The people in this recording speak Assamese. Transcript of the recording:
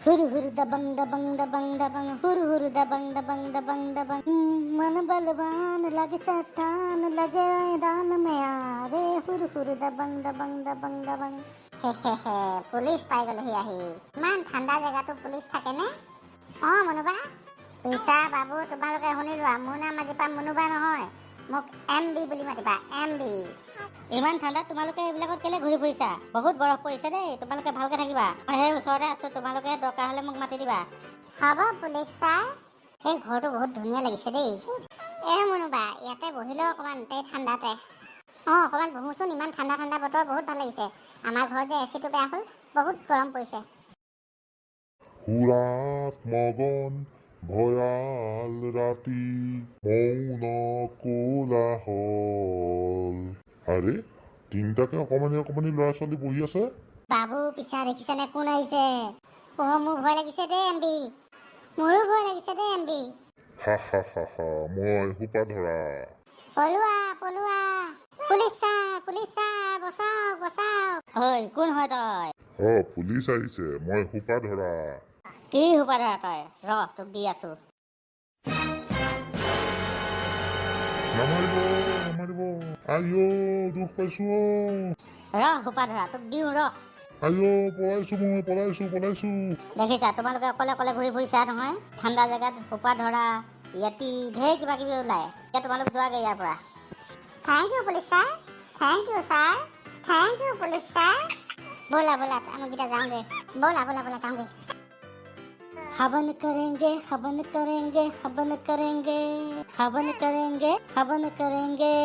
हुरु हुरु दबंग दबंग दबंग दबंग हुरु हुरु दबंग दबंग दबंग दबंग मन बलवान लगे चट्टान लगे मैदान में आरे हुरु हुरु दबंग दबंग दबंग दबंग हे पुलिस पाई गलही आही इमान ঠাণ্ডা জেগাতো পুলিচ থাকে নে মনুবা পইচা বাবু তোমালোকে শুনি লোৱা মোৰ নাম আজি পা মনুবা নহয় মোক এমডি বুলি মাতিবা এমডি ইমান ঠাণ্ডাত তোমালোকে এইবিলাকত কেলে ঘূৰি ফুৰিছা বহুত বৰফ পৰিছে দেই তোমালোকে ভালকে থাকিবা মই সেই ওচৰতে আছো তোমালোকে দৰকাৰ হলে মোক মাতি দিবা হ'ব পুলিচ ছাৰ সেই ঘৰটো বহুত ধুনীয়া লাগিছে দেই মনুবা ইয়াতে বহিলেও অকণমান এই ঠাণ্ডাতে অকণমান বহোচোন ইমান ঠাণ্ডা ঠাণ্ডা বতৰ বহুত ভাল লাগিছে আমাৰ ঘৰত যে এচিটো বেয়া হ'ল বহুত গৰম পৰিছে হুৰাত মগন ভয়াল ৰাতি মৌন কোলাহল আৰে তিনিটাকে অকমানি অকমানি ল'ৰা ছোৱালী বহি আছে বাবু পিছা দেখিছেনে কোন আহিছে মোৰ ভয় লাগিছে দেই এমবি মোৰো ভয় লাগিছে দেই এমবি হা হা হা হা মই সোপা ধৰা পলুৱা পলুৱা পুলিচ ছাৰ বচাওক বচাওক হয় কোন হয় তই পুলিচ আহিছে মই সোপা ধৰা কি সোপা ধৰা তই ৰহ তোক দি আছো নামাৰিব নামাৰিব আইঅ দুখ পাইছো ৰহ সোপা ধৰা তোক দিওঁ ৰহ আইঅ পলাইছো দেখিছা তোমালোকে অকলে অকলে ঘূৰি ফুৰিছা নহয় ঠাণ্ডা জেগাত সোপা ধৰা য়েতি ঢেৰ কিবা কিবি ওলায় এতিয়া তোমালোক যোৱাগে ইয়াৰ পৰা thank you police sir thank you sir thank you police sir बोला आमगीता जाऊंगे बोला जाऊंगे हवन करेंगे हवन करेंगे हवन करेंगे हवन करेंगे हवन करेंगे